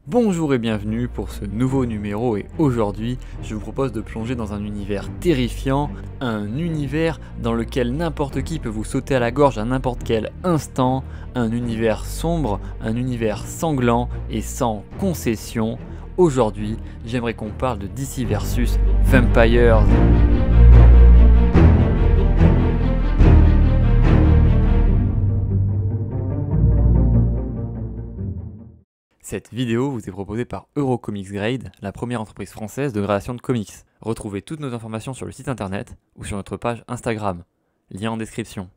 Bonjour et bienvenue pour ce nouveau numéro et aujourd'hui je vous propose de plonger dans un univers terrifiant, un univers dans lequel n'importe qui peut vous sauter à la gorge à n'importe quel instant, un univers sombre, un univers sanglant et sans concession. Aujourd'hui j'aimerais qu'on parle de DC vs Vampires. Cette vidéo vous est proposée par Eurocomics Grade, la première entreprise française de gradation de comics. Retrouvez toutes nos informations sur le site internet ou sur notre page Instagram. Lien en description.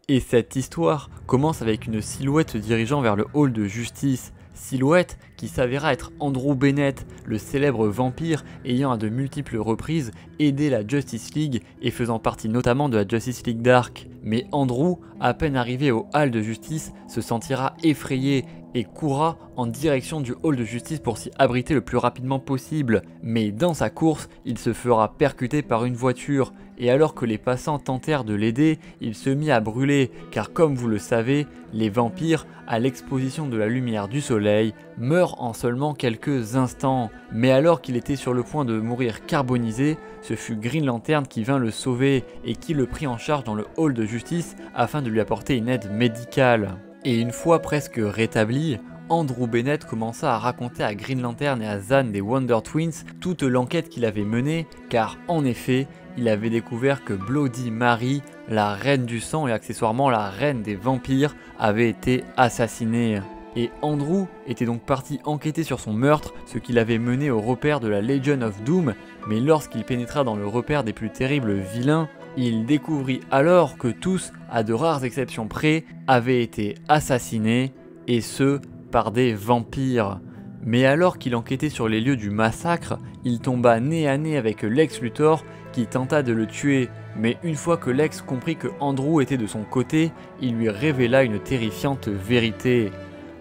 Et cette histoire commence avec une silhouette se dirigeant vers le hall de justice. Silhouette qui s'avéra être Andrew Bennett, le célèbre vampire ayant à de multiples reprises aidé la Justice League et faisant partie notamment de la Justice League Dark. Mais Andrew, à peine arrivé au hall de justice, se sentira effrayé et courra en direction du hall de justice pour s'y abriter le plus rapidement possible. Mais dans sa course, il se fera percuter par une voiture et alors que les passants tentèrent de l'aider, il se mit à brûler car comme vous le savez, les vampires, à l'exposition de la lumière du soleil, meurent en seulement quelques instants. Mais alors qu'il était sur le point de mourir carbonisé, ce fut Green Lantern qui vint le sauver et qui le prit en charge dans le hall de justice afin de lui apporter une aide médicale. Et une fois presque rétabli, Andrew Bennett commença à raconter à Green Lantern et à Zan des Wonder Twins toute l'enquête qu'il avait menée, car en effet, il avait découvert que Bloody Mary, la reine du sang et accessoirement la reine des vampires, avait été assassinée. Et Andrew était donc parti enquêter sur son meurtre, ce qui l'avait mené au repère de la Legion of Doom, mais lorsqu'il pénétra dans le repère des plus terribles vilains, il découvrit alors que tous, à de rares exceptions près, avaient été assassinés, et ce, par des vampires. Mais alors qu'il enquêtait sur les lieux du massacre, il tomba nez à nez avec Lex Luthor qui tenta de le tuer, mais une fois que Lex comprit que Andrew était de son côté, il lui révéla une terrifiante vérité.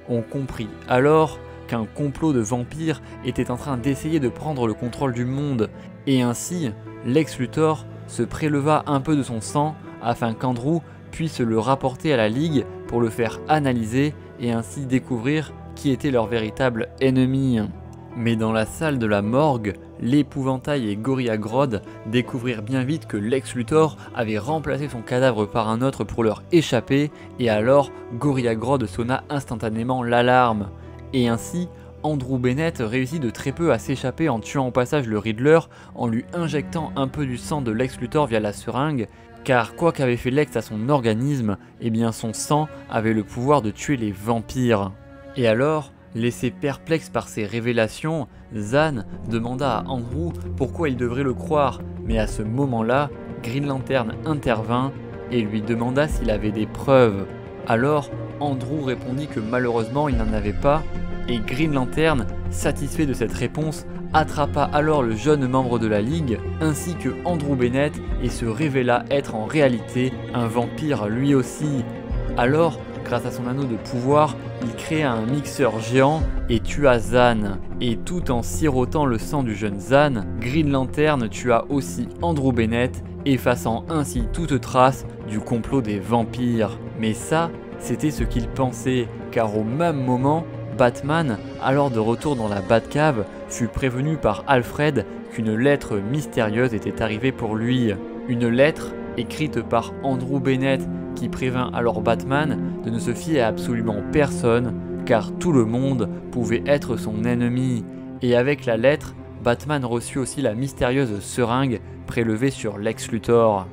On comprit alors qu'un complot de vampires était en train d'essayer de prendre le contrôle du monde, et ainsi, Lex Luthor se préleva un peu de son sang afin qu'Andrew puisse le rapporter à la Ligue pour le faire analyser et ainsi découvrir qui était leur véritable ennemi. Mais dans la salle de la morgue, l'épouvantail et Gorilla Grodd découvrirent bien vite que Lex Luthor avait remplacé son cadavre par un autre pour leur échapper, et alors Gorilla Grodd sonna instantanément l'alarme. Et ainsi, Andrew Bennett réussit de très peu à s'échapper en tuant au passage le Riddler en lui injectant un peu du sang de Lex Luthor via la seringue, car quoi qu'avait fait Lex à son organisme, eh bien son sang avait le pouvoir de tuer les vampires. Et alors, laissé perplexe par ces révélations, Zan demanda à Andrew pourquoi il devrait le croire, mais à ce moment-là, Green Lantern intervint et lui demanda s'il avait des preuves. Alors, Andrew répondit que malheureusement il n'en avait pas, et Green Lantern, satisfait de cette réponse, attrapa alors le jeune membre de la Ligue, ainsi que Andrew Bennett, et se révéla être en réalité un vampire lui aussi. Alors, grâce à son anneau de pouvoir, il créa un mixeur géant et tua Zan. Et tout en sirotant le sang du jeune Zan, Green Lantern tua aussi Andrew Bennett, effaçant ainsi toute trace du complot des vampires. Mais ça, c'était ce qu'il pensait, car au même moment, Batman, alors de retour dans la Batcave, fut prévenu par Alfred qu'une lettre mystérieuse était arrivée pour lui. Une lettre écrite par Andrew Bennett qui prévint alors Batman de ne se fier à absolument personne car tout le monde pouvait être son ennemi. Et avec la lettre, Batman reçut aussi la mystérieuse seringue prélevée sur Lex Luthor.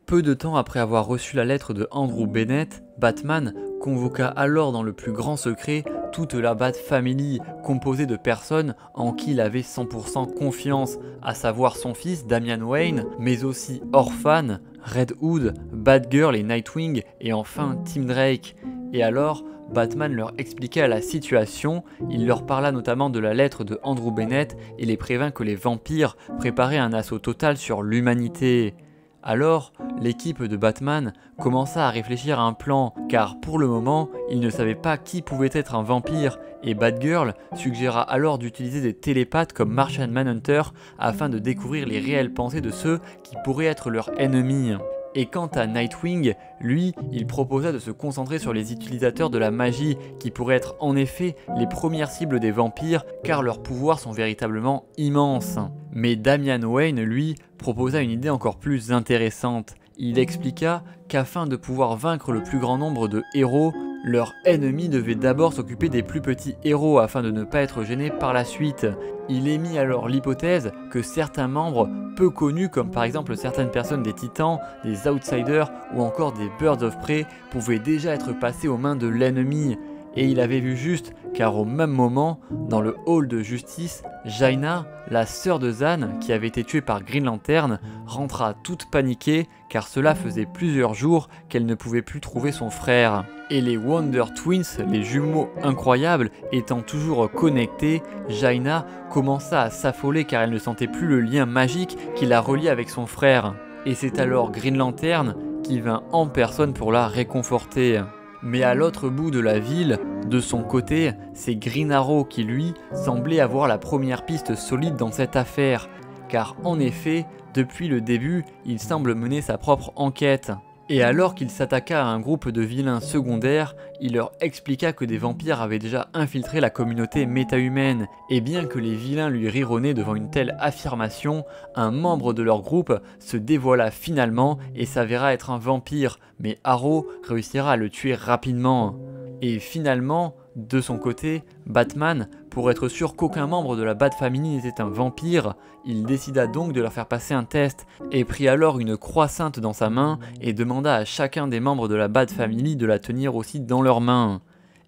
Peu de temps après avoir reçu la lettre de Andrew Bennett, Batman convoqua alors dans le plus grand secret toute la Bat Family, composée de personnes en qui il avait 100% confiance, à savoir son fils Damian Wayne, mais aussi Orphan, Red Hood, Batgirl et Nightwing, et enfin Tim Drake. Et alors, Batman leur expliqua la situation, il leur parla notamment de la lettre de Andrew Bennett et les prévint que les vampires préparaient un assaut total sur l'humanité. Alors, l'équipe de Batman commença à réfléchir à un plan, car pour le moment, ils ne savaient pas qui pouvait être un vampire, et Batgirl suggéra alors d'utiliser des télépathes comme Martian Manhunter afin de découvrir les réelles pensées de ceux qui pourraient être leurs ennemis. Et quant à Nightwing, lui, il proposa de se concentrer sur les utilisateurs de la magie, qui pourraient être en effet les premières cibles des vampires, car leurs pouvoirs sont véritablement immenses. Mais Damian Wayne, lui, proposa une idée encore plus intéressante. Il expliqua qu'afin de pouvoir vaincre le plus grand nombre de héros, leur ennemi devait d'abord s'occuper des plus petits héros afin de ne pas être gêné par la suite. Il émit alors l'hypothèse que certains membres peu connus, comme par exemple certaines personnes des Titans, des Outsiders ou encore des Birds of Prey, pouvaient déjà être passés aux mains de l'ennemi. Et il avait vu juste, car au même moment, dans le hall de justice, Jaina, la sœur de Zan, qui avait été tuée par Green Lantern, rentra toute paniquée car cela faisait plusieurs jours qu'elle ne pouvait plus trouver son frère. Et les Wonder Twins, les jumeaux incroyables, étant toujours connectés, Jaina commença à s'affoler car elle ne sentait plus le lien magique qui la reliait avec son frère. Et c'est alors Green Lantern qui vint en personne pour la réconforter. Mais à l'autre bout de la ville, de son côté, c'est Green Arrow qui lui semblait avoir la première piste solide dans cette affaire, car en effet, depuis le début, il semble mener sa propre enquête. Et alors qu'il s'attaqua à un groupe de vilains secondaires, il leur expliqua que des vampires avaient déjà infiltré la communauté méta-humaine, et bien que les vilains lui rironnaient devant une telle affirmation, un membre de leur groupe se dévoila finalement et s'avéra être un vampire, mais Arrow réussira à le tuer rapidement. Et finalement, de son côté, Batman, pour être sûr qu'aucun membre de la Bat-Family n'était un vampire, il décida donc de leur faire passer un test et prit alors une croix sainte dans sa main et demanda à chacun des membres de la Bat-Family de la tenir aussi dans leurs mains.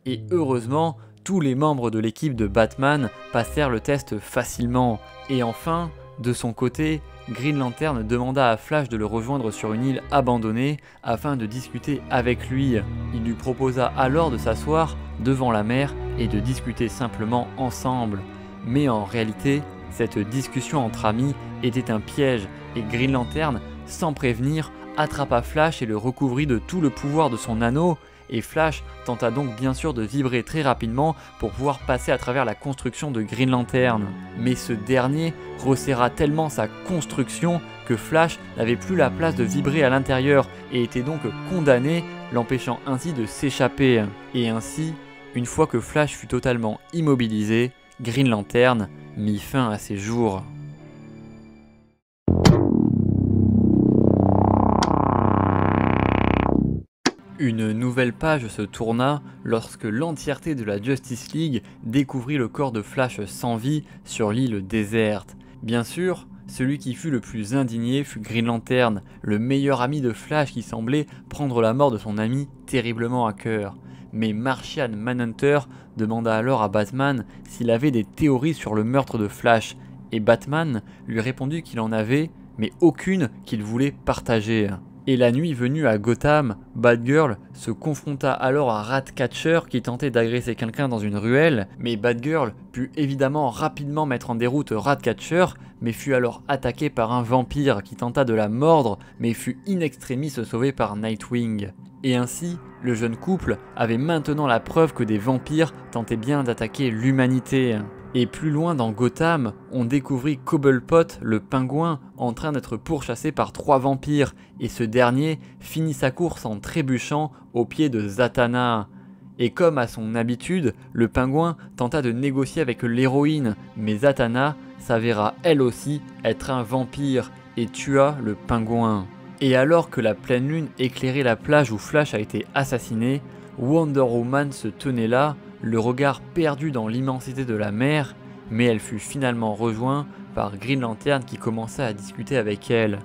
Et heureusement, tous les membres de l'équipe de Batman passèrent le test facilement. Et enfin, de son côté, Green Lantern demanda à Flash de le rejoindre sur une île abandonnée afin de discuter avec lui. Il lui proposa alors de s'asseoir devant la mer et de discuter simplement ensemble. Mais en réalité, cette discussion entre amis était un piège et Green Lantern, sans prévenir, attrapa Flash et le recouvrit de tout le pouvoir de son anneau. Et Flash tenta donc bien sûr de vibrer très rapidement pour pouvoir passer à travers la construction de Green Lantern. Mais ce dernier resserra tellement sa construction que Flash n'avait plus la place de vibrer à l'intérieur et était donc condamné, l'empêchant ainsi de s'échapper. Et ainsi, une fois que Flash fut totalement immobilisé, Green Lantern mit fin à ses jours. Une nouvelle page se tourna lorsque l'entièreté de la Justice League découvrit le corps de Flash sans vie sur l'île déserte. Bien sûr, celui qui fut le plus indigné fut Green Lantern, le meilleur ami de Flash qui semblait prendre la mort de son ami terriblement à cœur. Mais Martian Manhunter demanda alors à Batman s'il avait des théories sur le meurtre de Flash, et Batman lui répondit qu'il en avait, mais aucune qu'il voulait partager. Et la nuit venue à Gotham, Batgirl se confronta alors à Ratcatcher qui tentait d'agresser quelqu'un dans une ruelle, mais Batgirl put évidemment rapidement mettre en déroute Ratcatcher, mais fut alors attaquée par un vampire qui tenta de la mordre, mais fut in extremis sauvé par Nightwing. Et ainsi, le jeune couple avait maintenant la preuve que des vampires tentaient bien d'attaquer l'humanité. Et plus loin dans Gotham, on découvrit Cobblepot, le pingouin, en train d'être pourchassé par 3 vampires, et ce dernier finit sa course en trébuchant au pied de Zatanna. Et comme à son habitude, le pingouin tenta de négocier avec l'héroïne, mais Zatanna s'avéra elle aussi être un vampire et tua le pingouin. Et alors que la pleine lune éclairait la plage où Flash a été assassiné, Wonder Woman se tenait là, le regard perdu dans l'immensité de la mer, mais elle fut finalement rejointe par Green Lantern qui commença à discuter avec elle.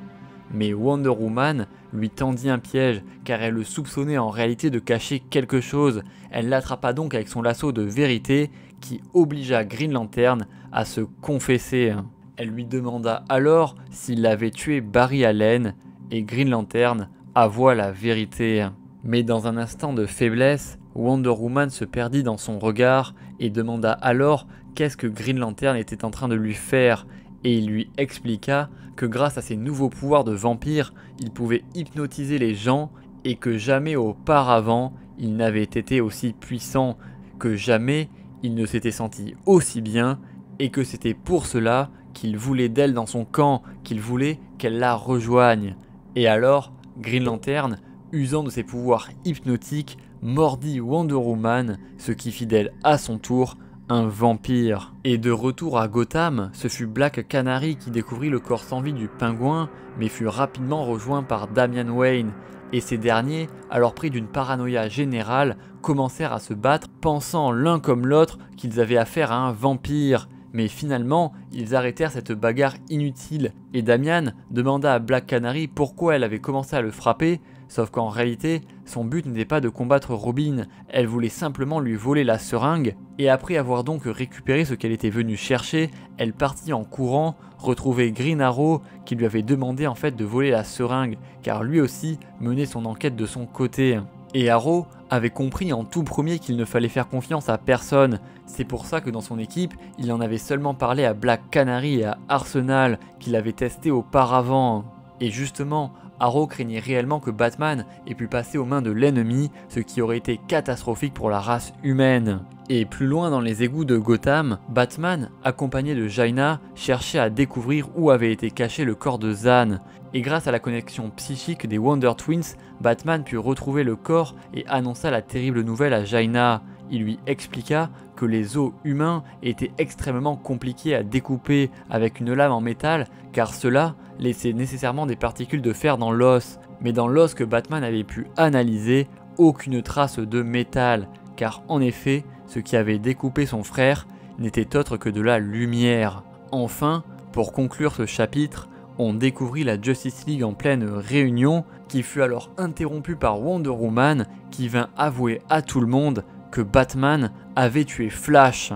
Mais Wonder Woman lui tendit un piège car elle le soupçonnait en réalité de cacher quelque chose. Elle l'attrapa donc avec son lasso de vérité qui obligea Green Lantern à se confesser. Elle lui demanda alors s'il avait tué Barry Allen et Green Lantern avoua la vérité. Mais dans un instant de faiblesse, Wonder Woman se perdit dans son regard et demanda alors qu'est-ce que Green Lantern était en train de lui faire. et il lui expliqua que grâce à ses nouveaux pouvoirs de vampire, il pouvait hypnotiser les gens et que jamais auparavant il n'avait été aussi puissant, que jamais il ne s'était senti aussi bien et que c'était pour cela qu'il voulait d'elle dans son camp, qu'il voulait qu'elle la rejoigne. Et alors, Green Lantern, usant de ses pouvoirs hypnotiques, mordit Wonder Woman, ce qui fit d'elle à son tour un vampire. Et de retour à Gotham, ce fut Black Canary qui découvrit le corps sans vie du pingouin, mais fut rapidement rejoint par Damian Wayne. Et ces derniers, alors pris d'une paranoïa générale, commencèrent à se battre, pensant l'un comme l'autre qu'ils avaient affaire à un vampire. Mais finalement, ils arrêtèrent cette bagarre inutile, et Damian demanda à Black Canary pourquoi elle avait commencé à le frapper, sauf qu'en réalité, son but n'était pas de combattre Robin, elle voulait simplement lui voler la seringue, et après avoir donc récupéré ce qu'elle était venue chercher, elle partit en courant, retrouver Green Arrow qui lui avait demandé en fait de voler la seringue, car lui aussi menait son enquête de son côté. Et Arrow avait compris en tout premier qu'il ne fallait faire confiance à personne. C'est pour ça que dans son équipe, il en avait seulement parlé à Black Canary et à Arsenal, qu'il avait testé auparavant. Et justement, Arrow craignait réellement que Batman ait pu passer aux mains de l'ennemi, ce qui aurait été catastrophique pour la race humaine. Et plus loin dans les égouts de Gotham, Batman, accompagné de Jaina, cherchait à découvrir où avait été caché le corps de Zan. Et grâce à la connexion psychique des Wonder Twins, Batman put retrouver le corps et annonça la terrible nouvelle à Jaina. Il lui expliqua que les os humains étaient extrêmement compliqués à découper avec une lame en métal, car cela laissait nécessairement des particules de fer dans l'os. Mais dans l'os que Batman avait pu analyser, aucune trace de métal, car en effet, ce qui avait découpé son frère n'était autre que de la lumière. Enfin, pour conclure ce chapitre, on découvrit la Justice League en pleine réunion, qui fut alors interrompue par Wonder Woman, qui vint avouer à tout le monde que Batman avait tué Flash.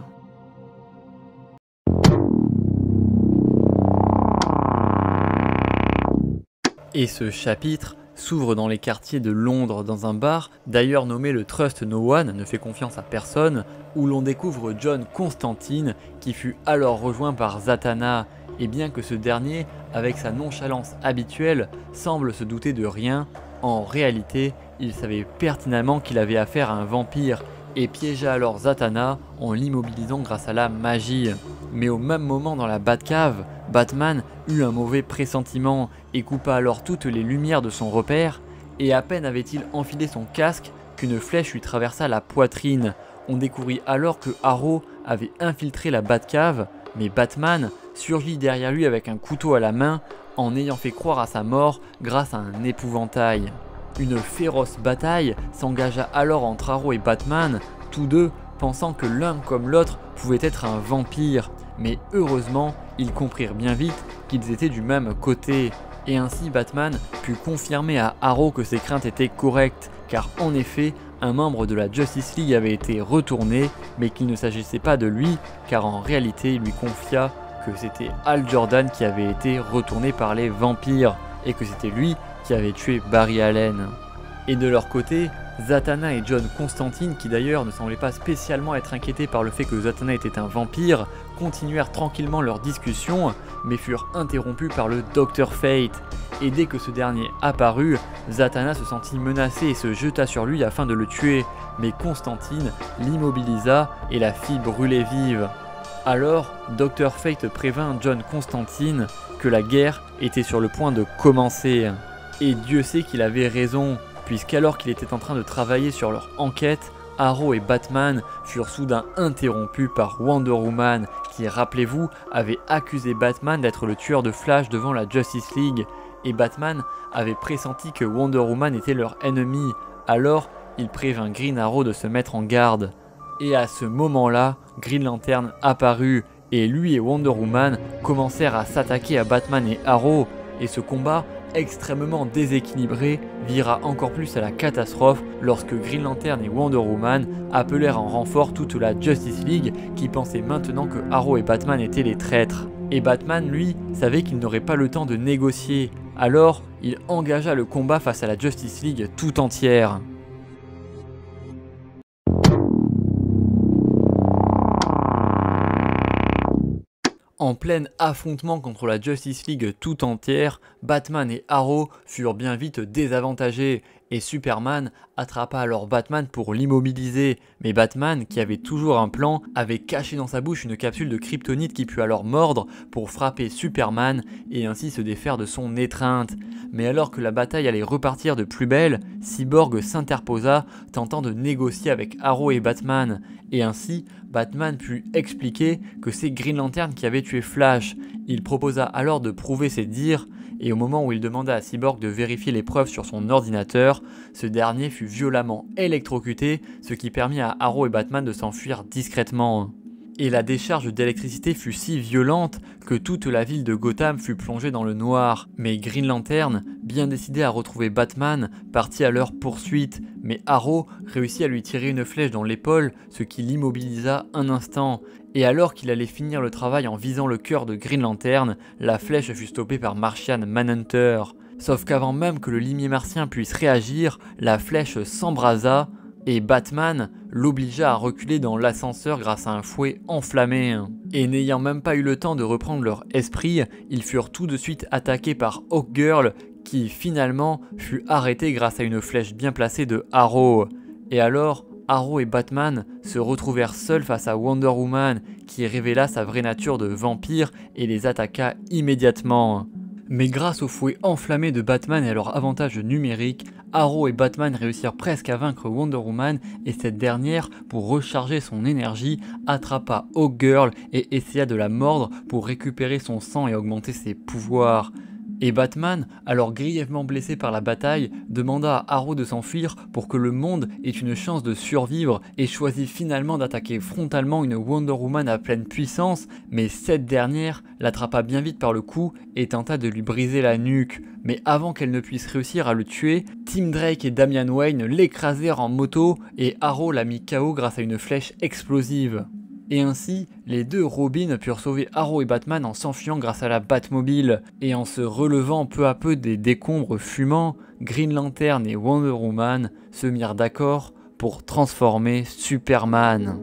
Et ce chapitre s'ouvre dans les quartiers de Londres dans un bar, d'ailleurs nommé le Trust No One, ne fait confiance à personne, où l'on découvre John Constantine qui fut alors rejoint par Zatanna, et bien que ce dernier, avec sa nonchalance habituelle, semble se douter de rien, en réalité, il savait pertinemment qu'il avait affaire à un vampire, et piégea alors Zatanna en l'immobilisant grâce à la magie. Mais au même moment dans la Batcave, Batman eut un mauvais pressentiment et coupa alors toutes les lumières de son repère, et à peine avait-il enfilé son casque qu'une flèche lui traversa la poitrine. On découvrit alors que Arrow avait infiltré la Batcave, mais Batman surgit derrière lui avec un couteau à la main en ayant fait croire à sa mort grâce à un épouvantail. Une féroce bataille s'engagea alors entre Arrow et Batman, tous deux pensant que l'un comme l'autre pouvait être un vampire, mais heureusement, ils comprirent bien vite qu'ils étaient du même côté, et ainsi Batman put confirmer à Arrow que ses craintes étaient correctes, car en effet, un membre de la Justice League avait été retourné, mais qu'il ne s'agissait pas de lui, car en réalité il lui confia que c'était Hal Jordan qui avait été retourné par les vampires, et que c'était lui qui avait tué Barry Allen. Et de leur côté, Zatanna et John Constantine, qui d'ailleurs ne semblaient pas spécialement être inquiétés par le fait que Zatanna était un vampire, continuèrent tranquillement leur discussion, mais furent interrompus par le Dr Fate. Et dès que ce dernier apparut, Zatanna se sentit menacé et se jeta sur lui afin de le tuer, mais Constantine l'immobilisa et la fit brûler vive. Alors, Dr Fate prévint John Constantine que la guerre était sur le point de commencer. Et Dieu sait qu'il avait raison, puisqu'alors qu'il était en train de travailler sur leur enquête, Arrow et Batman furent soudain interrompus par Wonder Woman, qui, rappelez-vous, avait accusé Batman d'être le tueur de Flash devant la Justice League, et Batman avait pressenti que Wonder Woman était leur ennemi, alors il prévint Green Arrow de se mettre en garde. Et à ce moment-là, Green Lantern apparut, et lui et Wonder Woman commencèrent à s'attaquer à Batman et Arrow, et ce combat extrêmement déséquilibré vira encore plus à la catastrophe lorsque Green Lantern et Wonder Woman appelèrent en renfort toute la Justice League qui pensait maintenant que Arrow et Batman étaient les traîtres. Et Batman, lui, savait qu'il n'aurait pas le temps de négocier, alors il engagea le combat face à la Justice League tout entière. En plein affrontement contre la Justice League tout entière, Batman et Arrow furent bien vite désavantagés et Superman attrapa alors Batman pour l'immobiliser. Mais Batman, qui avait toujours un plan, avait caché dans sa bouche une capsule de kryptonite qui put alors mordre pour frapper Superman et ainsi se défaire de son étreinte. Mais alors que la bataille allait repartir de plus belle, Cyborg s'interposa, tentant de négocier avec Arrow et Batman. Et ainsi, Batman put expliquer que c'est Green Lantern qui avait tué Flash. Il proposa alors de prouver ses dires, et au moment où il demanda à Cyborg de vérifier les preuves sur son ordinateur, ce dernier fut violemment électrocuté, ce qui permit à Arrow et Batman de s'enfuir discrètement. Et la décharge d'électricité fut si violente que toute la ville de Gotham fut plongée dans le noir. Mais Green Lantern, bien décidé à retrouver Batman, partit à leur poursuite. Mais Arrow réussit à lui tirer une flèche dans l'épaule, ce qui l'immobilisa un instant. Et alors qu'il allait finir le travail en visant le cœur de Green Lantern, la flèche fut stoppée par Martian Manhunter. Sauf qu'avant même que le limier martien puisse réagir, la flèche s'embrasa, et Batman l'obligea à reculer dans l'ascenseur grâce à un fouet enflammé. Et n'ayant même pas eu le temps de reprendre leur esprit, ils furent tout de suite attaqués par Hawkgirl, qui finalement fut arrêtée grâce à une flèche bien placée de Arrow. Et alors, Arrow et Batman se retrouvèrent seuls face à Wonder Woman, qui révéla sa vraie nature de vampire et les attaqua immédiatement. Mais grâce au fouet enflammé de Batman et à leur avantage numérique, Arrow et Batman réussirent presque à vaincre Wonder Woman et cette dernière, pour recharger son énergie, attrapa Hawkgirl et essaya de la mordre pour récupérer son sang et augmenter ses pouvoirs. Et Batman, alors grièvement blessé par la bataille, demanda à Arrow de s'enfuir pour que le monde ait une chance de survivre et choisit finalement d'attaquer frontalement une Wonder Woman à pleine puissance, mais cette dernière l'attrapa bien vite par le cou et tenta de lui briser la nuque. Mais avant qu'elle ne puisse réussir à le tuer, Tim Drake et Damian Wayne l'écrasèrent en moto et Arrow l'a mis KO grâce à une flèche explosive. Et ainsi, les deux Robins purent sauver Arrow et Batman en s'enfuyant grâce à la Batmobile. Et en se relevant peu à peu des décombres fumants, Green Lantern et Wonder Woman se mirent d'accord pour transformer Superman.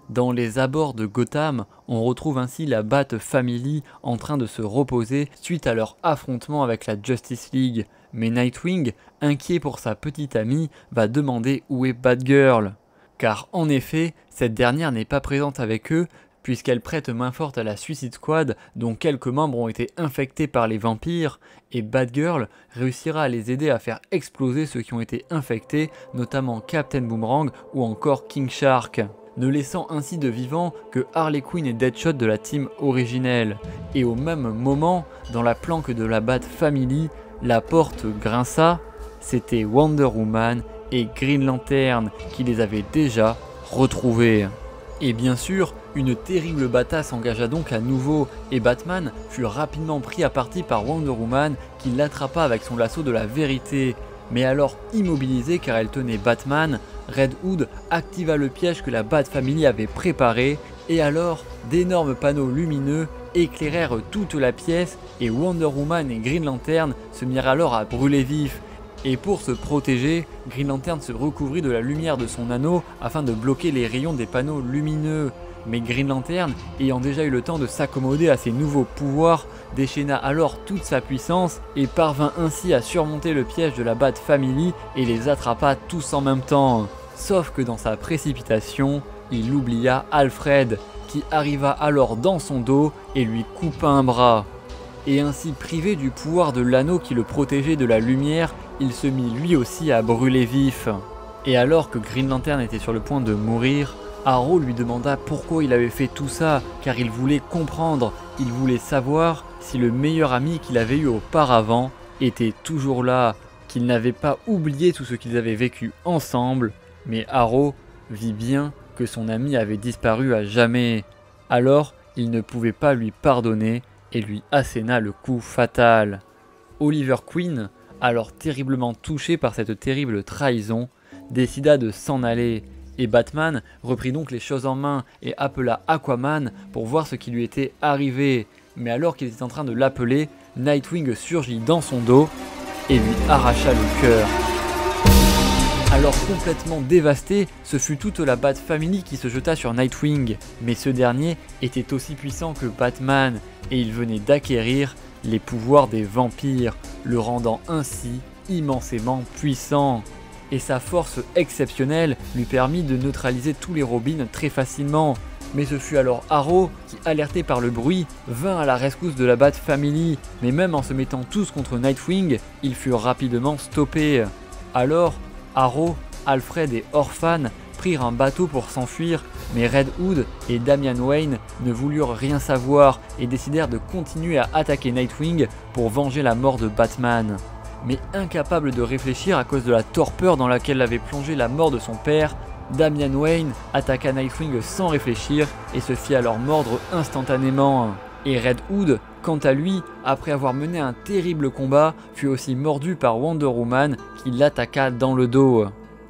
Dans les abords de Gotham, on retrouve ainsi la Bat Family en train de se reposer suite à leur affrontement avec la Justice League. Mais Nightwing, inquiet pour sa petite amie, va demander où est Batgirl. Car en effet, cette dernière n'est pas présente avec eux, puisqu'elle prête main forte à la Suicide Squad, dont quelques membres ont été infectés par les vampires, et Batgirl réussira à les aider à faire exploser ceux qui ont été infectés, notamment Captain Boomerang ou encore King Shark, ne laissant ainsi de vivant que Harley Quinn et Deadshot de la team originelle. Et au même moment, dans la planque de la Bat Family, la porte grinça, c'était Wonder Woman et Green Lantern qui les avaient déjà retrouvés. Et bien sûr, une terrible bataille s'engagea donc à nouveau et Batman fut rapidement pris à partie par Wonder Woman qui l'attrapa avec son lasso de la vérité. Mais alors immobilisée car elle tenait Batman, Red Hood activa le piège que la Bat Family avait préparé et alors d'énormes panneaux lumineux éclairèrent toute la pièce et Wonder Woman et Green Lantern se mirent alors à brûler vif. Et pour se protéger, Green Lantern se recouvrit de la lumière de son anneau afin de bloquer les rayons des panneaux lumineux. Mais Green Lantern, ayant déjà eu le temps de s'accommoder à ses nouveaux pouvoirs, déchaîna alors toute sa puissance et parvint ainsi à surmonter le piège de la Bat Family et les attrapa tous en même temps. Sauf que dans sa précipitation, il oublia Alfred, qui arriva alors dans son dos et lui coupa un bras. Et ainsi privé du pouvoir de l'anneau qui le protégeait de la lumière, il se mit lui aussi à brûler vif. Et alors que Green Lantern était sur le point de mourir, Arrow lui demanda pourquoi il avait fait tout ça, car il voulait comprendre, il voulait savoir si le meilleur ami qu'il avait eu auparavant était toujours là, qu'il n'avait pas oublié tout ce qu'ils avaient vécu ensemble, mais Arrow vit bien que son ami avait disparu à jamais. Alors, il ne pouvait pas lui pardonner et lui asséna le coup fatal. Oliver Queen, alors terriblement touché par cette terrible trahison, décida de s'en aller. Et Batman reprit donc les choses en main et appela Aquaman pour voir ce qui lui était arrivé. Mais alors qu'il était en train de l'appeler, Nightwing surgit dans son dos et lui arracha le cœur. Alors complètement dévasté, ce fut toute la Bat Family qui se jeta sur Nightwing, mais ce dernier était aussi puissant que Batman et il venait d'acquérir les pouvoirs des vampires, le rendant ainsi immensément puissant. Et sa force exceptionnelle lui permit de neutraliser tous les Robins très facilement. Mais ce fut alors Arrow qui, alerté par le bruit, vint à la rescousse de la Bat Family, mais même en se mettant tous contre Nightwing, ils furent rapidement stoppés. Alors, Arrow, Alfred et Orphan prirent un bateau pour s'enfuir, mais Red Hood et Damian Wayne ne voulurent rien savoir et décidèrent de continuer à attaquer Nightwing pour venger la mort de Batman. Mais incapable de réfléchir à cause de la torpeur dans laquelle l'avait plongé la mort de son père, Damian Wayne attaqua Nightwing sans réfléchir et se fit alors mordre instantanément. Et Red Hood, quant à lui, après avoir mené un terrible combat, fut aussi mordu par Wonder Woman qui l'attaqua dans le dos.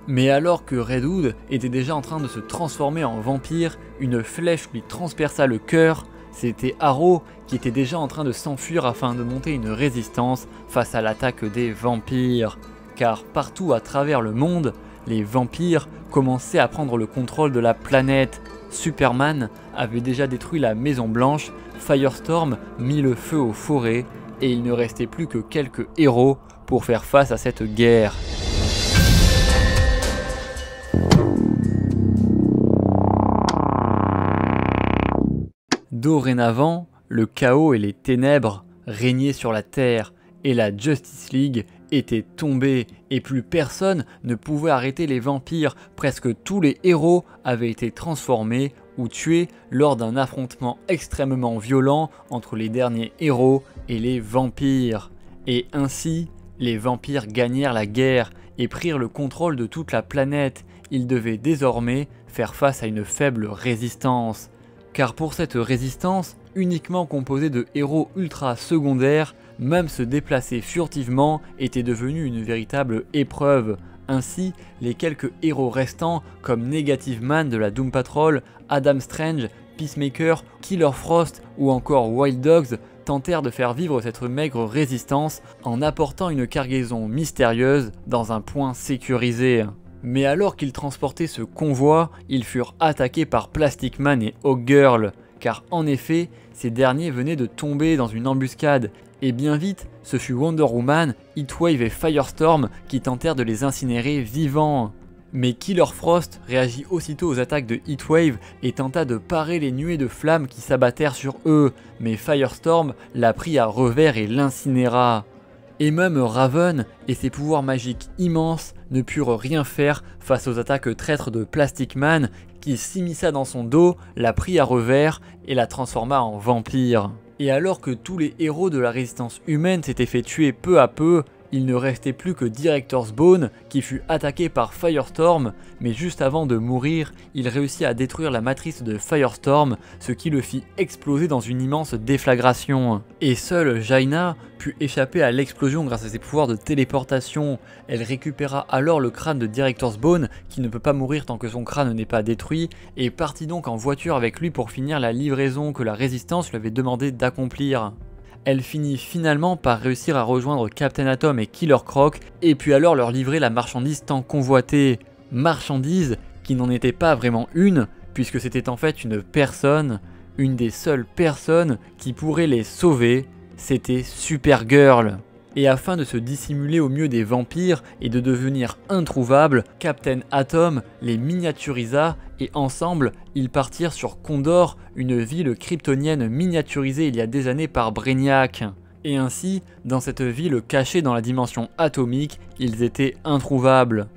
Mais alors que Red Hood était déjà en train de se transformer en vampire, une flèche lui transperça le cœur. C'était Arrow qui était déjà en train de s'enfuir afin de monter une résistance face à l'attaque des vampires. Car partout à travers le monde, les vampires commençaient à prendre le contrôle de la planète. Superman avait déjà détruit la Maison Blanche, Firestorm mit le feu aux forêts et il ne restait plus que quelques héros pour faire face à cette guerre. Dorénavant, le chaos et les ténèbres régnaient sur la Terre et la Justice League était tombée et plus personne ne pouvait arrêter les vampires. Presque tous les héros avaient été transformés ou tués lors d'un affrontement extrêmement violent entre les derniers héros et les vampires. Et ainsi, les vampires gagnèrent la guerre et prirent le contrôle de toute la planète. Ils devaient désormais faire face à une faible résistance. Car pour cette résistance, uniquement composée de héros ultra secondaires, même se déplacer furtivement était devenu une véritable épreuve. Ainsi, les quelques héros restants comme Negative Man de la Doom Patrol, Adam Strange, Peacemaker, Killer Frost ou encore Wild Dogs tentèrent de faire vivre cette maigre résistance en apportant une cargaison mystérieuse dans un point sécurisé. Mais alors qu'ils transportaient ce convoi, ils furent attaqués par Plastic Man et Hawkgirl, car en effet, ces derniers venaient de tomber dans une embuscade, et bien vite, ce fut Wonder Woman, Heatwave et Firestorm qui tentèrent de les incinérer vivants. Mais Killer Frost réagit aussitôt aux attaques de Heatwave et tenta de parer les nuées de flammes qui s'abattèrent sur eux, mais Firestorm la prit à revers et l'incinéra. Et même Raven et ses pouvoirs magiques immenses ne purent rien faire face aux attaques traîtres de Plastic Man qui s'immisça dans son dos, la prit à revers et la transforma en vampire. Et alors que tous les héros de la résistance humaine s'étaient fait tuer peu à peu, il ne restait plus que Director's Bone qui fut attaqué par Firestorm, mais juste avant de mourir, il réussit à détruire la matrice de Firestorm, ce qui le fit exploser dans une immense déflagration. Et seule Jaina put échapper à l'explosion grâce à ses pouvoirs de téléportation. Elle récupéra alors le crâne de Director's Bone, qui ne peut pas mourir tant que son crâne n'est pas détruit, et partit donc en voiture avec lui pour finir la livraison que la Résistance lui avait demandé d'accomplir. Elle finit finalement par réussir à rejoindre Captain Atom et Killer Croc et puis alors leur livrer la marchandise tant convoitée. Marchandise qui n'en était pas vraiment une, puisque c'était en fait une personne, une des seules personnes qui pourrait les sauver, c'était Supergirl. Et afin de se dissimuler au mieux des vampires et de devenir introuvable, Captain Atom les miniaturisa et ensemble, ils partirent sur Condor, une ville kryptonienne miniaturisée il y a des années par Brainiac. Et ainsi, dans cette ville cachée dans la dimension atomique, ils étaient introuvables.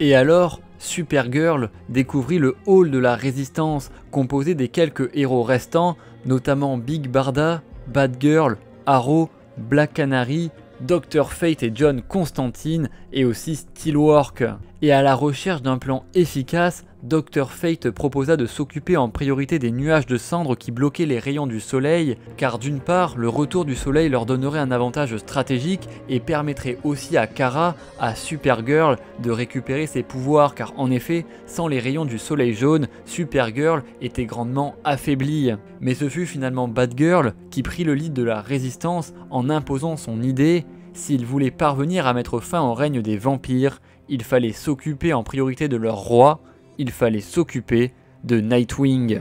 Et alors, Supergirl découvrit le hall de la résistance, composé des quelques héros restants, notamment Big Barda, Batgirl, Arrow, Black Canary, Dr Fate et John Constantine et aussi Steelwork. Et à la recherche d'un plan efficace, Dr Fate proposa de s'occuper en priorité des nuages de cendres qui bloquaient les rayons du soleil, car d'une part, le retour du soleil leur donnerait un avantage stratégique et permettrait aussi à Kara, à Supergirl, de récupérer ses pouvoirs, car en effet, sans les rayons du soleil jaune, Supergirl était grandement affaiblie. Mais ce fut finalement Batgirl qui prit le lead de la résistance en imposant son idée. S'il voulait parvenir à mettre fin au règne des vampires, il fallait s'occuper en priorité de leur roi, il fallait s'occuper de Nightwing.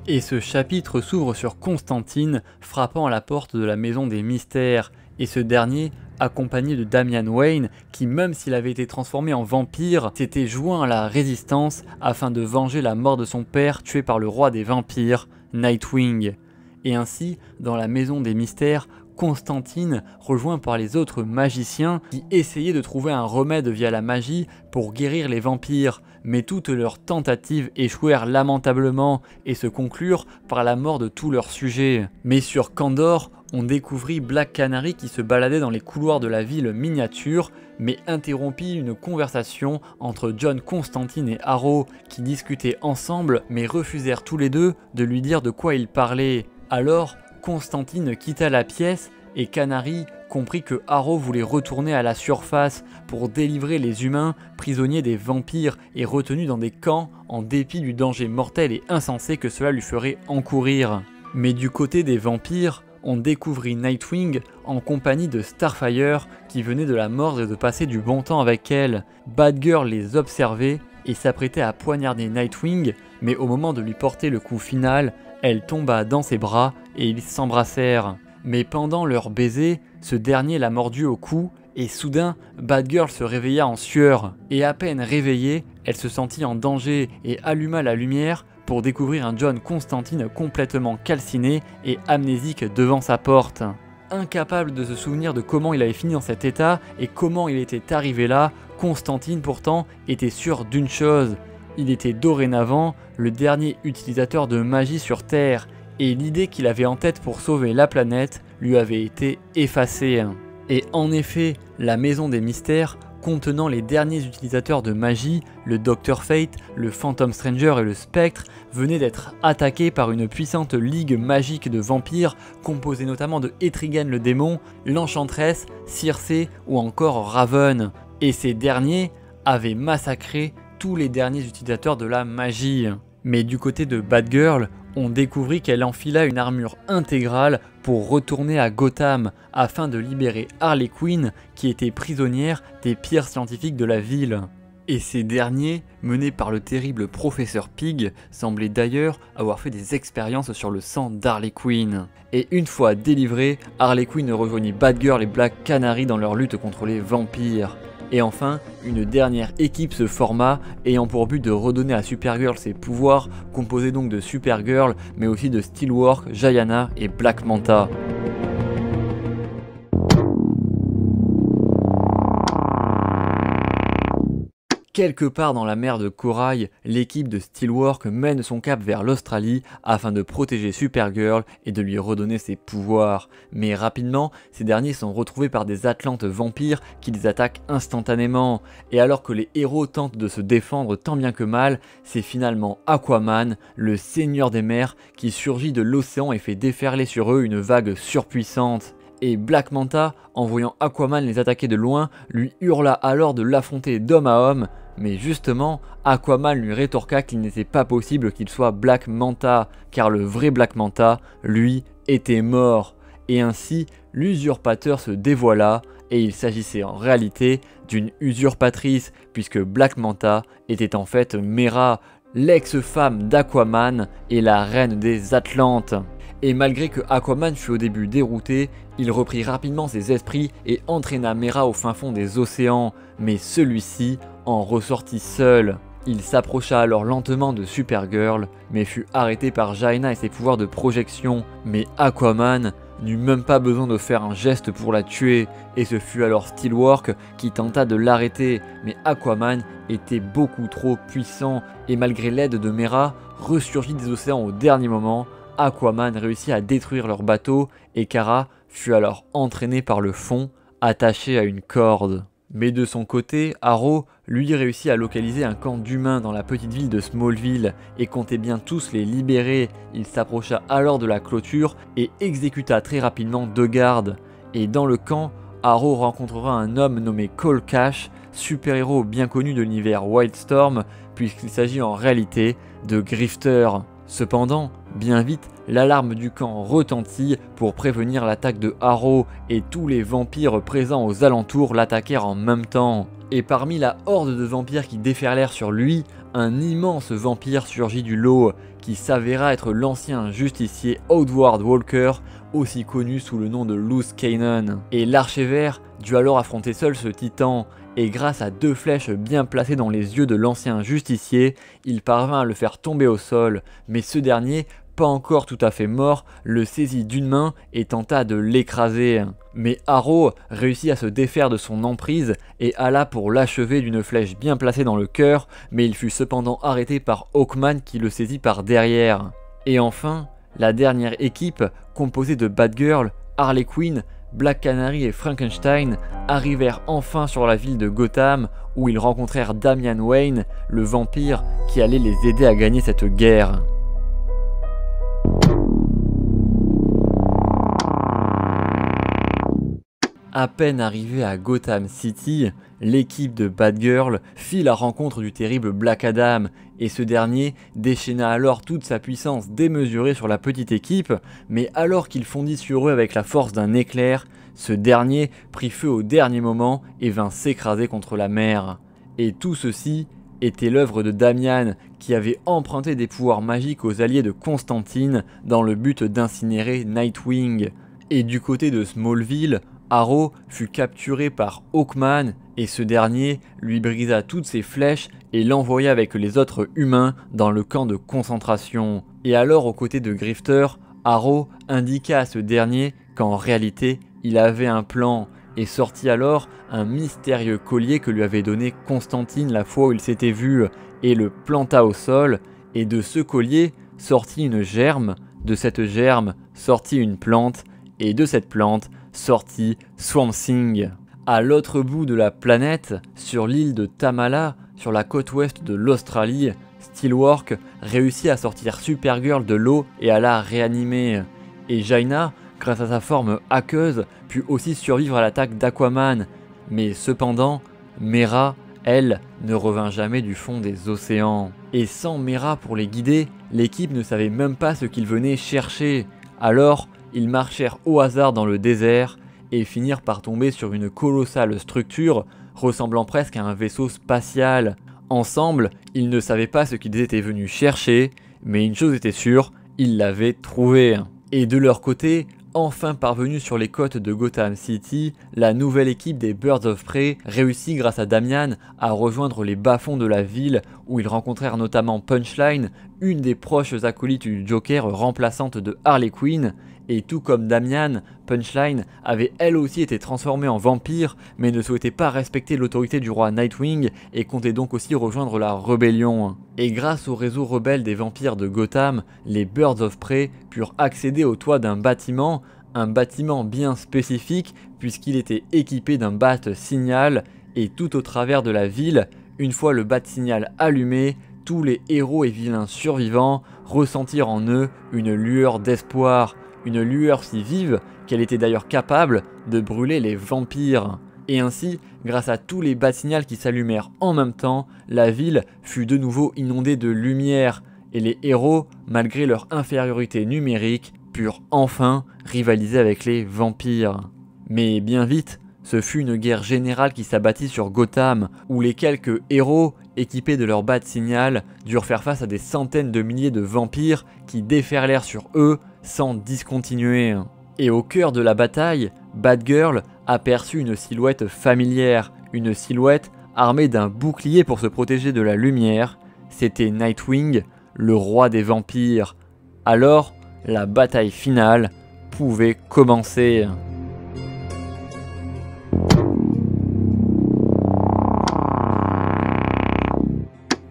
Et ce chapitre s'ouvre sur Constantine frappant à la porte de la maison des mystères, et ce dernier, accompagné de Damian Wayne, qui même s'il avait été transformé en vampire, s'était joint à la résistance afin de venger la mort de son père tué par le roi des vampires, Nightwing. Et ainsi, dans la maison des mystères, Constantine, rejoint par les autres magiciens qui essayaient de trouver un remède via la magie pour guérir les vampires, mais toutes leurs tentatives échouèrent lamentablement et se conclurent par la mort de tous leurs sujets. Mais sur Kandor, on découvrit Black Canary qui se baladait dans les couloirs de la ville miniature, mais interrompit une conversation entre John Constantine et Harrow qui discutaient ensemble mais refusèrent tous les deux de lui dire de quoi ils parlaient. Alors, Constantine quitta la pièce et Canary comprit que Harrow voulait retourner à la surface pour délivrer les humains prisonniers des vampires et retenus dans des camps en dépit du danger mortel et insensé que cela lui ferait encourir. Mais du côté des vampires, on découvrit Nightwing en compagnie de Starfire qui venait de la mordre et de passer du bon temps avec elle. Batgirl les observait et s'apprêtait à poignarder Nightwing, mais au moment de lui porter le coup final, elle tomba dans ses bras et ils s'embrassèrent. Mais pendant leur baiser, ce dernier la mordit au cou et soudain, Batgirl se réveilla en sueur. Et à peine réveillée, elle se sentit en danger et alluma la lumière pour découvrir un John Constantine complètement calciné et amnésique devant sa porte. Incapable de se souvenir de comment il avait fini dans cet état et comment il était arrivé là, Constantine pourtant était sûr d'une chose. Il était dorénavant le dernier utilisateur de magie sur Terre, et l'idée qu'il avait en tête pour sauver la planète lui avait été effacée. Et en effet, la maison des mystères, contenant les derniers utilisateurs de magie, le Dr Fate, le Phantom Stranger et le Spectre, venait d'être attaqués par une puissante ligue magique de vampires, composée notamment de Etrigan le démon, l'Enchantress, Circe ou encore Raven. Et ces derniers avaient massacré tous les derniers utilisateurs de la magie. Mais du côté de Batgirl, on découvrit qu'elle enfila une armure intégrale pour retourner à Gotham afin de libérer Harley Quinn qui était prisonnière des pires scientifiques de la ville. Et ces derniers, menés par le terrible professeur Pig, semblaient d'ailleurs avoir fait des expériences sur le sang d'Harley Quinn. Et une fois délivrée, Harley Quinn rejoignit Batgirl et Black Canary dans leur lutte contre les vampires. Et enfin, une dernière équipe se forma, ayant pour but de redonner à Supergirl ses pouvoirs, composés donc de Supergirl, mais aussi de Steelwork, Jayana et Black Manta. Quelque part dans la mer de Corail, l'équipe de Steelwork mène son cap vers l'Australie afin de protéger Supergirl et de lui redonner ses pouvoirs. Mais rapidement, ces derniers sont retrouvés par des Atlantes vampires qui les attaquent instantanément. Et alors que les héros tentent de se défendre tant bien que mal, c'est finalement Aquaman, le seigneur des mers, qui surgit de l'océan et fait déferler sur eux une vague surpuissante. Et Black Manta, en voyant Aquaman les attaquer de loin, lui hurla alors de l'affronter d'homme à homme. Mais justement, Aquaman lui rétorqua qu'il n'était pas possible qu'il soit Black Manta, car le vrai Black Manta, lui, était mort. Et ainsi, l'usurpateur se dévoila, et il s'agissait en réalité d'une usurpatrice, puisque Black Manta était en fait Mera, l'ex-femme d'Aquaman et la reine des Atlantes. Et malgré que Aquaman fut au début dérouté, il reprit rapidement ses esprits et entraîna Mera au fin fond des océans, mais celui-ci en ressortit seul. Il s'approcha alors lentement de Supergirl, mais fut arrêté par Jayana et ses pouvoirs de projection. Mais Aquaman n'eut même pas besoin de faire un geste pour la tuer, et ce fut alors Steelwork qui tenta de l'arrêter, mais Aquaman était beaucoup trop puissant, et malgré l'aide de Mera, ressurgit des océans au dernier moment, Aquaman réussit à détruire leur bateau, et Kara fut alors entraîné par le fond, attaché à une corde. Mais de son côté, Arrow, lui, réussit à localiser un camp d'humains dans la petite ville de Smallville et comptait bien tous les libérer. Il s'approcha alors de la clôture et exécuta très rapidement 2 gardes. Et dans le camp, Arrow rencontrera un homme nommé Cole Cash, super-héros bien connu de l'univers Wildstorm, puisqu'il s'agit en réalité de Grifter. Cependant, bien vite, l'alarme du camp retentit pour prévenir l'attaque de Harrow et tous les vampires présents aux alentours l'attaquèrent en même temps. Et parmi la horde de vampires qui déferlèrent sur lui, un immense vampire surgit du lot qui s'avéra être l'ancien justicier Outward Walker, aussi connu sous le nom de Loose Cannon. Et l'archer-vert dut alors affronter seul ce titan, et grâce à 2 flèches bien placées dans les yeux de l'ancien justicier, il parvint à le faire tomber au sol, mais ce dernier, pas encore tout à fait mort, le saisit d'une main et tenta de l'écraser. Mais Harrow réussit à se défaire de son emprise et alla pour l'achever d'une flèche bien placée dans le cœur, mais il fut cependant arrêté par Hawkman qui le saisit par derrière. Et enfin, la dernière équipe, composée de Batgirl, Harley Quinn, Black Canary et Frankenstein, arrivèrent enfin sur la ville de Gotham où ils rencontrèrent Damian Wayne, le vampire qui allait les aider à gagner cette guerre. À peine arrivée à Gotham City, l'équipe de Batgirl fit la rencontre du terrible Black Adam et ce dernier déchaîna alors toute sa puissance démesurée sur la petite équipe, mais alors qu'il fondit sur eux avec la force d'un éclair, ce dernier prit feu au dernier moment et vint s'écraser contre la mer. Et tout ceci était l'œuvre de Damian qui avait emprunté des pouvoirs magiques aux alliés de Constantine dans le but d'incinérer Nightwing. Et du côté de Smallville, Harrow fut capturé par Hawkman et ce dernier lui brisa toutes ses flèches et l'envoya avec les autres humains dans le camp de concentration. Et alors aux côtés de Grifter, Harrow indiqua à ce dernier qu'en réalité il avait un plan et sortit alors un mystérieux collier que lui avait donné Constantine la fois où il s'était vu et le planta au sol et de ce collier sortit une germe, de cette germe sortit une plante et de cette plante sortit Swamp Thing. À l'autre bout de la planète, sur l'île de Tamala, sur la côte ouest de l'Australie, Steelwork réussit à sortir Supergirl de l'eau et à la réanimer. Et Jaina, grâce à sa forme aqueuse, put aussi survivre à l'attaque d'Aquaman. Mais cependant, Mera, elle, ne revint jamais du fond des océans. Et sans Mera pour les guider, l'équipe ne savait même pas ce qu'ils venaient chercher. Alors, ils marchèrent au hasard dans le désert et finirent par tomber sur une colossale structure ressemblant presque à un vaisseau spatial. Ensemble, ils ne savaient pas ce qu'ils étaient venus chercher, mais une chose était sûre, ils l'avaient trouvé. Et de leur côté, enfin parvenus sur les côtes de Gotham City, la nouvelle équipe des Birds of Prey réussit grâce à Damian à rejoindre les bas-fonds de la ville où ils rencontrèrent notamment Punchline, une des proches acolytes du Joker remplaçante de Harley Quinn. Et tout comme Damian, Punchline avait elle aussi été transformée en vampire, mais ne souhaitait pas respecter l'autorité du roi Nightwing et comptait donc aussi rejoindre la rébellion. Et grâce au réseau rebelle des vampires de Gotham, les Birds of Prey purent accéder au toit d'un bâtiment, un bâtiment bien spécifique puisqu'il était équipé d'un bat-signal, et tout au travers de la ville, une fois le bat-signal allumé, tous les héros et vilains survivants ressentirent en eux une lueur d'espoir. Une lueur si vive qu'elle était d'ailleurs capable de brûler les vampires. Et ainsi, grâce à tous les bat-signals qui s'allumèrent en même temps, la ville fut de nouveau inondée de lumière, et les héros, malgré leur infériorité numérique, purent enfin rivaliser avec les vampires. Mais bien vite, ce fut une guerre générale qui s'abattit sur Gotham, où les quelques héros, équipés de leur bat-signal, durent faire face à des centaines de milliers de vampires qui déferlèrent sur eux sans discontinuer. Et au cœur de la bataille, Batgirl aperçut une silhouette familière, une silhouette armée d'un bouclier pour se protéger de la lumière. C'était Nightwing, le roi des vampires. Alors, la bataille finale pouvait commencer.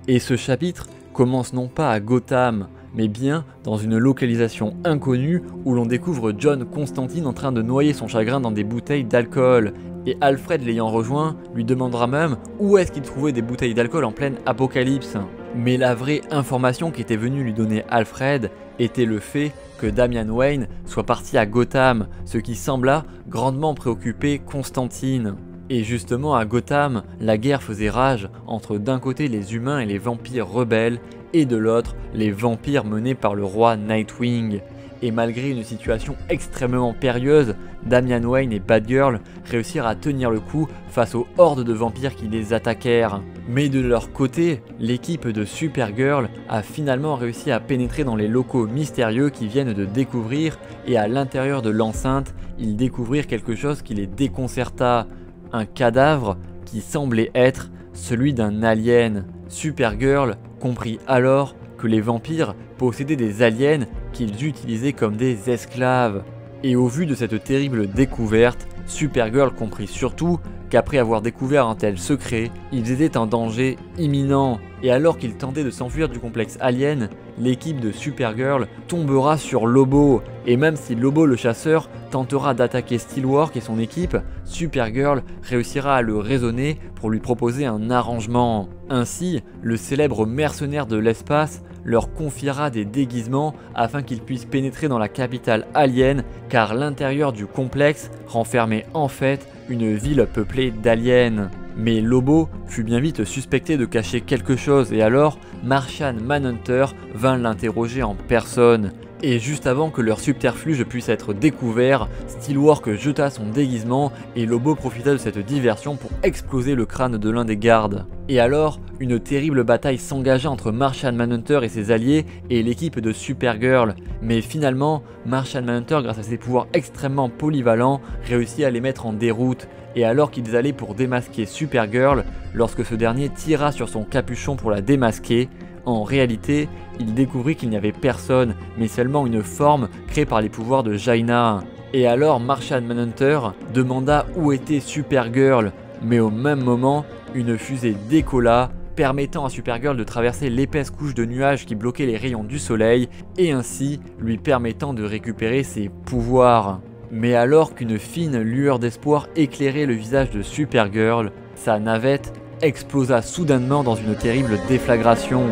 Et ce chapitre commence non pas à Gotham, mais bien dans une localisation inconnue où l'on découvre John Constantine en train de noyer son chagrin dans des bouteilles d'alcool. Et Alfred l'ayant rejoint lui demandera même où est-ce qu'il trouvait des bouteilles d'alcool en pleine apocalypse. Mais la vraie information qui était venue lui donner Alfred était le fait que Damian Wayne soit parti à Gotham, ce qui sembla grandement préoccuper Constantine. Et justement à Gotham, la guerre faisait rage entre d'un côté les humains et les vampires rebelles, et de l'autre, les vampires menés par le roi Nightwing. Et malgré une situation extrêmement périlleuse, Damian Wayne et Batgirl réussirent à tenir le coup face aux hordes de vampires qui les attaquèrent. Mais de leur côté, l'équipe de Supergirl a finalement réussi à pénétrer dans les locaux mystérieux qu'ils viennent de découvrir, et à l'intérieur de l'enceinte, ils découvrirent quelque chose qui les déconcerta, un cadavre qui semblait être celui d'un alien. Supergirl comprit alors que les vampires possédaient des aliens qu'ils utilisaient comme des esclaves. Et au vu de cette terrible découverte, Supergirl comprit surtout qu'après avoir découvert un tel secret, ils étaient en danger imminent. Et alors qu'ils tentaient de s'enfuir du complexe alien, l'équipe de Supergirl tombera sur Lobo. Et même si Lobo le chasseur tentera d'attaquer Steelwork et son équipe, Supergirl réussira à le raisonner pour lui proposer un arrangement. Ainsi, le célèbre mercenaire de l'espace leur confiera des déguisements afin qu'ils puissent pénétrer dans la capitale alien, car l'intérieur du complexe renfermait en fait une ville peuplée d'aliens. Mais Lobo fut bien vite suspecté de cacher quelque chose, et alors Martian Manhunter vint l'interroger en personne. Et juste avant que leur subterfuge puisse être découvert, Steelwork jeta son déguisement et Lobo profita de cette diversion pour exploser le crâne de l'un des gardes. Et alors, une terrible bataille s'engagea entre Martian Manhunter et ses alliés et l'équipe de Supergirl. Mais finalement, Martian Manhunter, grâce à ses pouvoirs extrêmement polyvalents, réussit à les mettre en déroute. Et alors qu'ils allaient pour démasquer Supergirl, lorsque ce dernier tira sur son capuchon pour la démasquer, en réalité, il découvrit qu'il n'y avait personne, mais seulement une forme créée par les pouvoirs de Jaina. Et alors Martian Manhunter demanda où était Supergirl, mais au même moment, une fusée décolla, permettant à Supergirl de traverser l'épaisse couche de nuages qui bloquait les rayons du soleil, et ainsi lui permettant de récupérer ses pouvoirs. Mais alors qu'une fine lueur d'espoir éclairait le visage de Supergirl, sa navette explosa soudainement dans une terrible déflagration.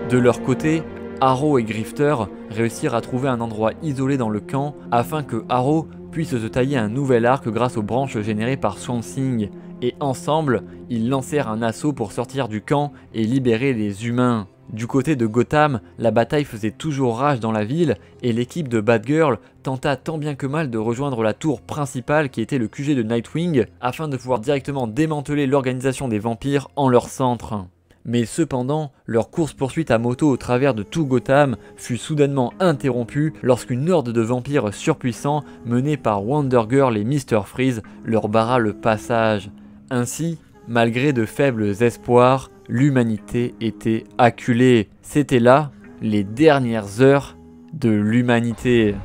De leur côté, Arrow et Grifter réussirent à trouver un endroit isolé dans le camp afin que Arrow puisse se tailler un nouvel arc grâce aux branches générées par Swamp Thing, et ensemble, ils lancèrent un assaut pour sortir du camp et libérer les humains. Du côté de Gotham, la bataille faisait toujours rage dans la ville et l'équipe de Batgirl tenta tant bien que mal de rejoindre la tour principale qui était le QG de Nightwing afin de pouvoir directement démanteler l'organisation des vampires en leur centre. Mais cependant, leur course-poursuite à moto au travers de tout Gotham fut soudainement interrompue lorsqu'une horde de vampires surpuissants menée par Wonder Girl et Mr. Freeze leur barra le passage. Ainsi, malgré de faibles espoirs, l'humanité était acculée. C'était là les dernières heures de l'humanité.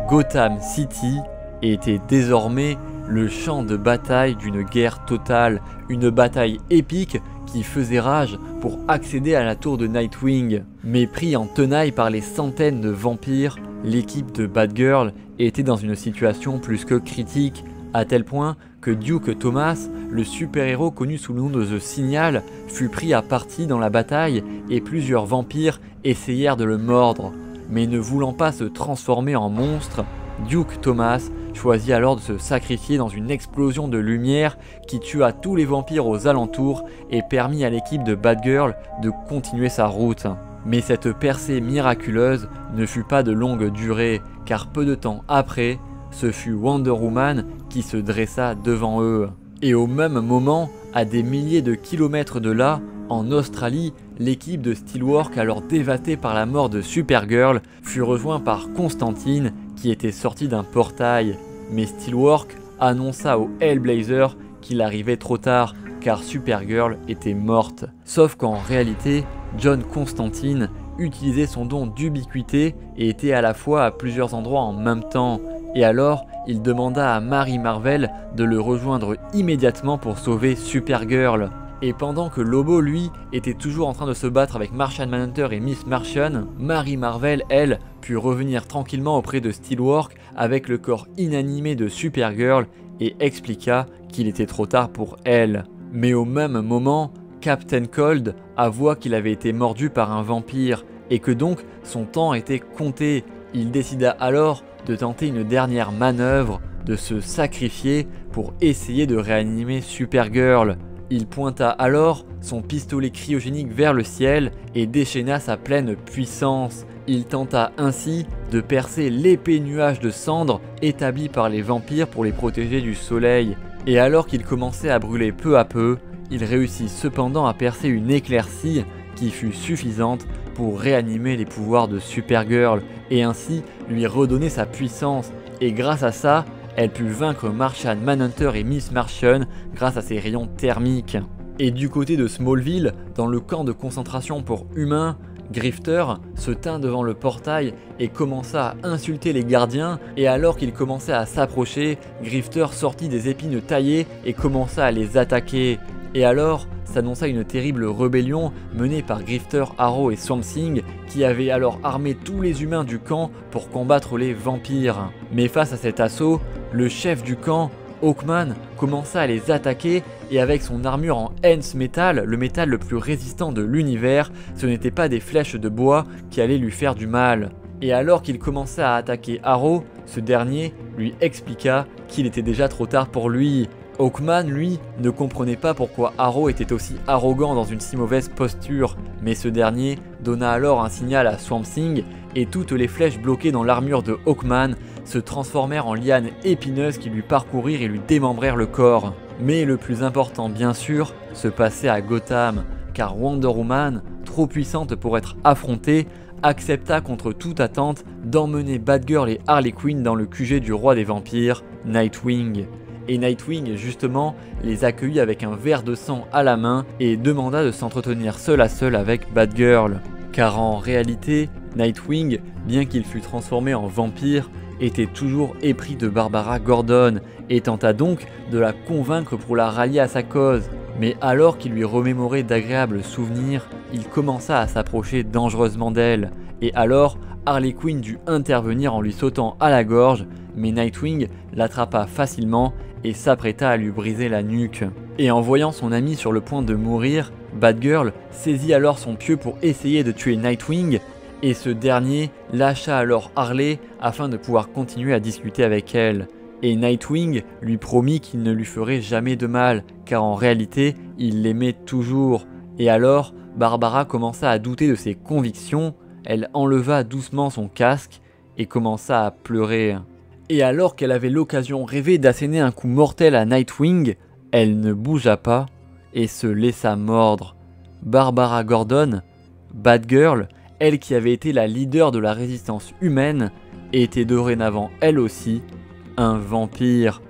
Gotham City était désormais le champ de bataille d'une guerre totale, une bataille épique qui faisait rage pour accéder à la tour de Nightwing. Mais pris en tenaille par les centaines de vampires, l'équipe de Batgirl était dans une situation plus que critique, à tel point que Duke Thomas, le super-héros connu sous le nom de The Signal, fut pris à partie dans la bataille et plusieurs vampires essayèrent de le mordre. Mais ne voulant pas se transformer en monstre, Duke Thomas choisit alors de se sacrifier dans une explosion de lumière qui tua tous les vampires aux alentours et permit à l'équipe de Batgirl de continuer sa route. Mais cette percée miraculeuse ne fut pas de longue durée, car peu de temps après, ce fut Wonder Woman qui se dressa devant eux. Et au même moment, à des milliers de kilomètres de là, en Australie, l'équipe de Steelwork, alors dévastée par la mort de Supergirl, fut rejointe par Constantine qui était sorti d'un portail. Mais Steelwork annonça au Hellblazer qu'il arrivait trop tard car Supergirl était morte. Sauf qu'en réalité, John Constantine utilisait son don d'ubiquité et était à la fois à plusieurs endroits en même temps. Et alors, il demanda à Mary Marvel de le rejoindre immédiatement pour sauver Supergirl. Et pendant que Lobo, lui, était toujours en train de se battre avec Martian Manhunter et Miss Martian, Mary Marvel, elle, put revenir tranquillement auprès de Steelwork avec le corps inanimé de Supergirl et expliqua qu'il était trop tard pour elle. Mais au même moment, Captain Cold avoua qu'il avait été mordu par un vampire et que donc son temps était compté, Il décida alors de tenter une dernière manœuvre, de se sacrifier pour essayer de réanimer Supergirl. Il pointa alors son pistolet cryogénique vers le ciel et déchaîna sa pleine puissance. Il tenta ainsi de percer l'épais nuage de cendres établi par les vampires pour les protéger du soleil. Et alors qu'il commençait à brûler peu à peu, il réussit cependant à percer une éclaircie qui fut suffisante pour réanimer les pouvoirs de Supergirl et ainsi lui redonner sa puissance. Et grâce à ça, elle put vaincre Martian Manhunter et Miss Martian grâce à ses rayons thermiques. Et du côté de Smallville, dans le camp de concentration pour humains, Grifter se tint devant le portail et commença à insulter les gardiens, et alors qu'il commençait à s'approcher, Grifter sortit des épines taillées et commença à les attaquer. Et alors s'annonça une terrible rébellion menée par Grifter, Arrow et Swamp Thing qui avaient alors armé tous les humains du camp pour combattre les vampires. Mais face à cet assaut, le chef du camp, Hawkman, commença à les attaquer et avec son armure en Hence Metal, le métal le plus résistant de l'univers, ce n'était pas des flèches de bois qui allaient lui faire du mal. Et alors qu'il commença à attaquer Arrow, ce dernier lui expliqua qu'il était déjà trop tard pour lui. Hawkman, lui, ne comprenait pas pourquoi Arrow était aussi arrogant dans une si mauvaise posture, mais ce dernier donna alors un signal à Swamp Thing et toutes les flèches bloquées dans l'armure de Hawkman se transformèrent en lianes épineuses qui lui parcourirent et lui démembrèrent le corps. Mais le plus important bien sûr se passait à Gotham, car Wonder Woman, trop puissante pour être affrontée, accepta contre toute attente d'emmener Batgirl et Harley Quinn dans le QG du roi des vampires, Nightwing. Et Nightwing justement les accueillit avec un verre de sang à la main et demanda de s'entretenir seul à seul avec Batgirl. Car en réalité, Nightwing, bien qu'il fût transformé en vampire, était toujours épris de Barbara Gordon et tenta donc de la convaincre pour la rallier à sa cause. Mais alors qu'il lui remémorait d'agréables souvenirs, il commença à s'approcher dangereusement d'elle. Et alors, Harley Quinn dut intervenir en lui sautant à la gorge, mais Nightwing l'attrapa facilement et s'apprêta à lui briser la nuque. Et en voyant son ami sur le point de mourir, Batgirl saisit alors son pieu pour essayer de tuer Nightwing, et ce dernier lâcha alors Harley afin de pouvoir continuer à discuter avec elle. Et Nightwing lui promit qu'il ne lui ferait jamais de mal, car en réalité, il l'aimait toujours. Et alors, Barbara commença à douter de ses convictions, elle enleva doucement son casque et commença à pleurer. Et alors qu'elle avait l'occasion rêvée d'asséner un coup mortel à Nightwing, elle ne bougea pas et se laissa mordre. Barbara Gordon, Batgirl, elle qui avait été la leader de la résistance humaine, était dorénavant elle aussi un vampire.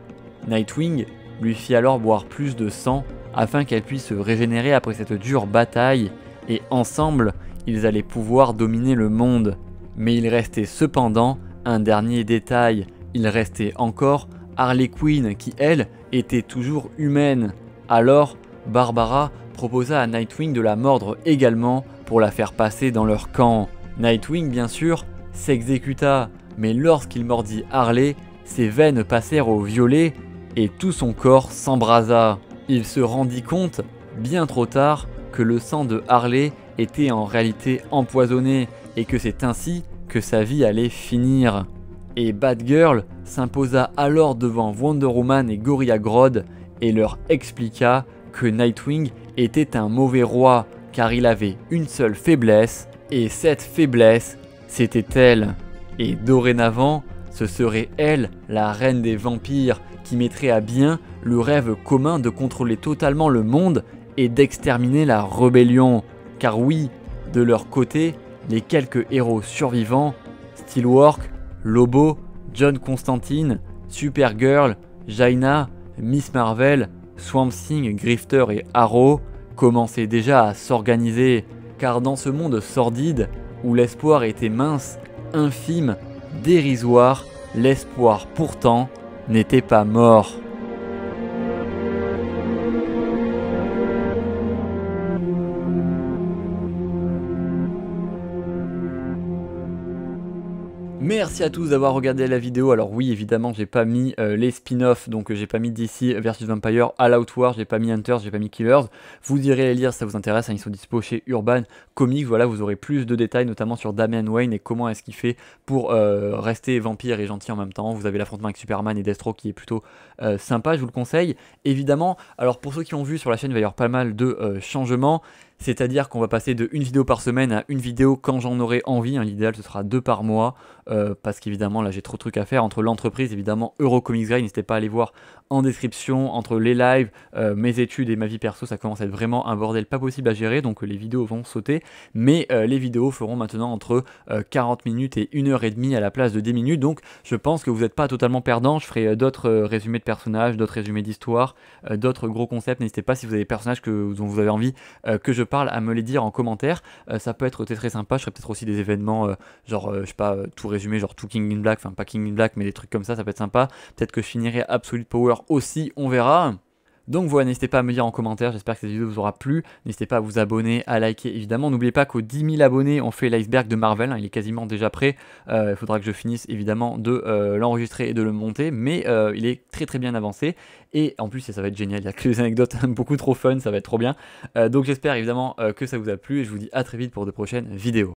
Nightwing lui fit alors boire plus de sang afin qu'elle puisse se régénérer après cette dure bataille, et ensemble, ils allaient pouvoir dominer le monde. Mais il restait cependant un dernier détail. Il restait encore Harley Quinn qui, elle, était toujours humaine. Alors, Barbara proposa à Nightwing de la mordre également pour la faire passer dans leur camp. Nightwing, bien sûr, s'exécuta, mais lorsqu'il mordit Harley, ses veines passèrent au violet et tout son corps s'embrasa. Il se rendit compte, bien trop tard, que le sang de Harley était en réalité empoisonné et que c'est ainsi que sa vie allait finir. Et Batgirl s'imposa alors devant Wonder Woman et Gorilla Grodd et leur expliqua que Nightwing était un mauvais roi car il avait une seule faiblesse, et cette faiblesse, c'était elle. Et dorénavant, ce serait elle, la reine des vampires, qui mettrait à bien le rêve commun de contrôler totalement le monde et d'exterminer la rébellion. Car oui, de leur côté, les quelques héros survivants, Steelwork, Lobo, John Constantine, Supergirl, Jaina, Miss Marvel, Swamp Thing, Grifter et Arrow commençaient déjà à s'organiser, car dans ce monde sordide, où l'espoir était mince, infime, dérisoire, l'espoir pourtant n'était pas mort. Merci à tous d'avoir regardé la vidéo. Alors oui, évidemment, j'ai pas mis les spin-offs, donc j'ai pas mis DC vs Vampire, All Out War, j'ai pas mis Hunters, j'ai pas mis Killers. Vous irez les lire si ça vous intéresse, hein, ils sont dispo chez Urban Comics. Voilà, vous aurez plus de détails, notamment sur Damian Wayne et comment est-ce qu'il fait pour rester vampire et gentil en même temps. Vous avez l'affrontement avec Superman et Deathstroke qui est plutôt sympa, je vous le conseille. Évidemment, alors pour ceux qui ont vu sur la chaîne, il va y avoir pas mal de changements. C'est-à-dire qu'on va passer de une vidéo par semaine à une vidéo quand j'en aurai envie, hein. L'idéal ce sera 2 par mois, parce qu'évidemment là j'ai trop de trucs à faire, entre l'entreprise, évidemment Eurocomics Guide, n'hésitez pas à aller voir en description, entre les lives, mes études et ma vie perso, ça commence à être vraiment un bordel pas possible à gérer, donc les vidéos vont sauter, mais les vidéos feront maintenant entre 40 minutes et 1h30 à la place de 10 minutes, donc je pense que vous n'êtes pas totalement perdant. Je ferai d'autres résumés de personnages, d'autres résumés d'histoire, d'autres gros concepts. N'hésitez pas si vous avez des personnages dont vous avez envie que je parle à me les dire en commentaire. Ça peut être très sympa. Je ferai peut-être aussi des événements genre je sais pas, tout résumé, genre tout King in Black, enfin pas King in Black mais des trucs comme ça peut être sympa. Peut-être que je finirai Absolute Power aussi, on verra. Donc voilà, n'hésitez pas à me dire en commentaire, j'espère que cette vidéo vous aura plu, n'hésitez pas à vous abonner, à liker évidemment, n'oubliez pas qu'aux 10 000 abonnés on fait l'iceberg de Marvel, hein, il est quasiment déjà prêt, il faudra que je finisse évidemment de l'enregistrer et de le monter, mais il est très bien avancé, et en plus ça va être génial, il y a que des anecdotes beaucoup trop fun, ça va être trop bien, donc j'espère évidemment que ça vous a plu, et je vous dis à très vite pour de prochaines vidéos.